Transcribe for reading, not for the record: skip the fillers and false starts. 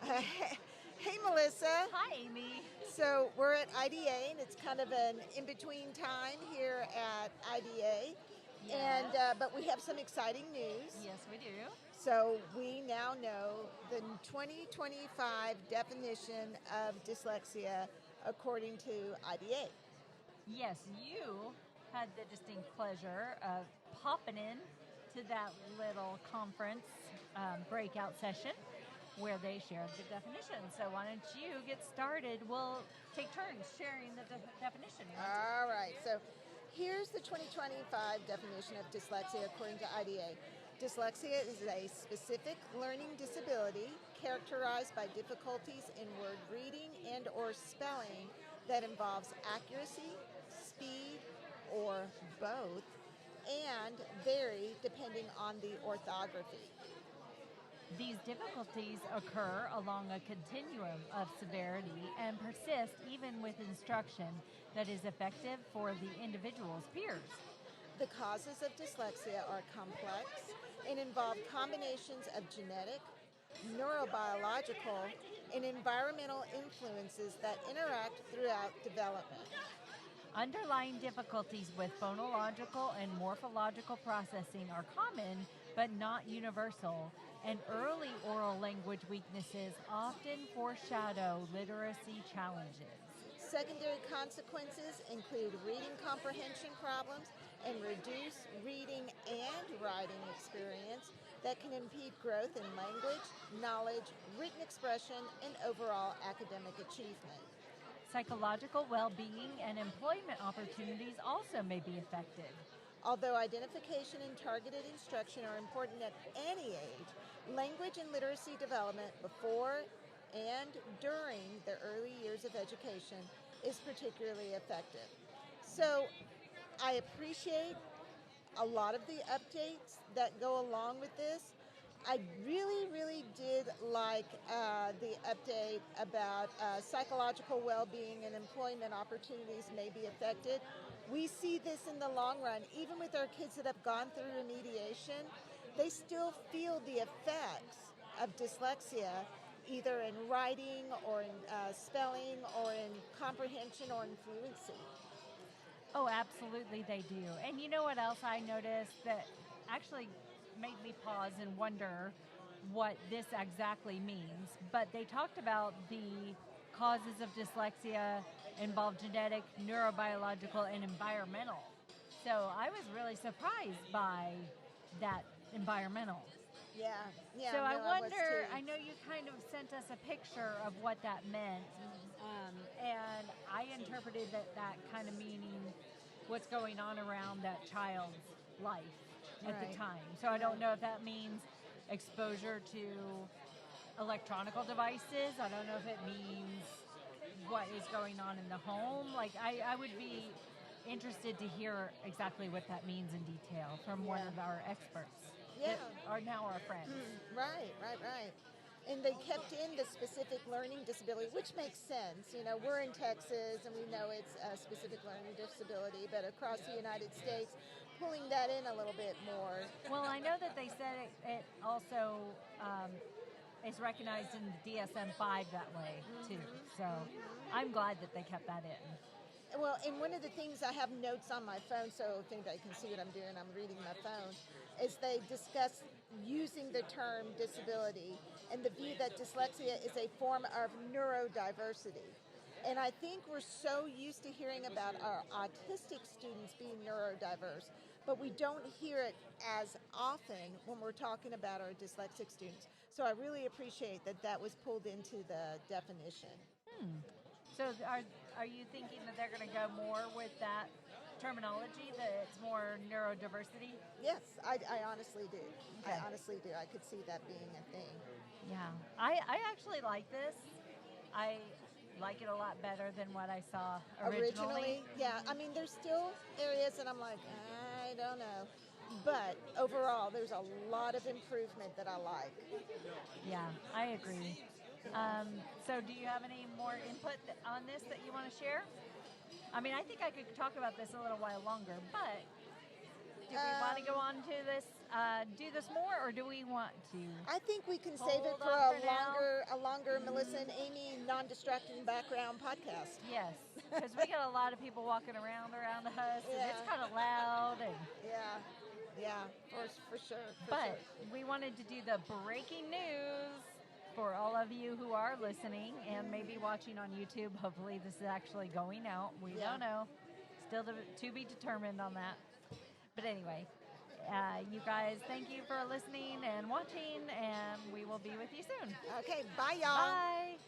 Hey, Melissa. Hi, Amy. So we're at IDA, and it's kind of an in-between time here at IDA. And Yes. but we have some exciting news. Yes, we do. So we now know the 2025 definition of dyslexia according to IDA. Yes, you had the distinct pleasure of popping in to that little conference breakout session where they shared the definition. So why don't you get started? We'll take turns sharing the definition. All right. So here's the 2025 definition of dyslexia according to IDA. Dyslexia is a specific learning disability characterized by difficulties in word reading and or spelling that involves accuracy, speed, or both, and vary depending on the orthography. These difficulties occur along a continuum of severity and persist even with instruction that is effective for the individual's peers. The causes of dyslexia are complex and involve combinations of genetic, neurobiological, and environmental influences that interact throughout development. Underlying difficulties with phonological and morphological processing are common but not universal, and early oral language weaknesses often foreshadow literacy challenges. Secondary consequences include reading comprehension problems and reduced reading and writing experience that can impede growth in language, knowledge, written expression, and overall academic achievement. Psychological well-being and employment opportunities also may be affected. Although identification and targeted instruction are important at any age, language and literacy development before and during the early years of education is particularly effective. So I appreciate a lot of the updates that go along with this. I really did like the update about psychological well-being and employment opportunities may be affected. We see this in the long run. Even with our kids that have gone through remediation, they still feel the effects of dyslexia, either in writing or in spelling or in comprehension or in fluency. Oh, absolutely they do. And you know what else I noticed that actually made me pause and wonder what this exactly means. But they talked about the causes of dyslexia involve genetic, neurobiological, and environmental. So I was really surprised by that environmental. Yeah, So I no, I was wonder, too. I know you kind of sent us a picture of what that meant, and I interpreted that kind of meaning what's going on around that child's life at the Right. time. So I don't know if that means exposure to electronical devices. I don't know if it means what is going on in the home. Like, I would be interested to hear exactly what that means in detail from one Yeah. of our experts Yeah. that are now our friends. Right. And they kept in the specific learning disability, which makes sense. You know, we're in Texas and we know it's a specific learning disability, but across the United States, pulling that in a little bit more. Well, I know that they said it also is recognized in the DSM-5 that way too. So I'm glad that they kept that in. Well, and one of the things I have notes on my phone, so I think I can see what I'm doing. I'm reading my phone. Is they discuss using the term disability and the view that dyslexia is a form of neurodiversity. And I think we're so used to hearing about our autistic students being neurodiverse, but we don't hear it as often when we're talking about our dyslexic students. So I really appreciate that that was pulled into the definition. So are you thinking that they're going to go more with that terminology, that it's more neurodiversity? Yes, I honestly do. Okay. I honestly do. I could see that being a thing. Yeah. I actually like this. I like it a lot better than what I saw originally. Yeah. I mean, there's still areas that I'm like, I don't know. But overall, there's a lot of improvement that I like. Yeah, I agree. So do you have any more input on this that you want to share? I mean, I think I could talk about this a little while longer, but do we want to go on to this do this more, or do we want to? I think we can save it Hold for on a for now. longer Melissa and Amy non-distracting background podcast. Yes, because we got a lot of people walking around us, and it's Yeah. kind of loud. And Yeah, for sure. but we wanted to do the breaking news for all of you who are listening and maybe watching on YouTube. Hopefully, this is actually going out. We Yeah. don't know. Still to be determined on that. But anyway, you guys, thank you for listening and watching, and we will be with you soon. Okay, bye y'all. Bye.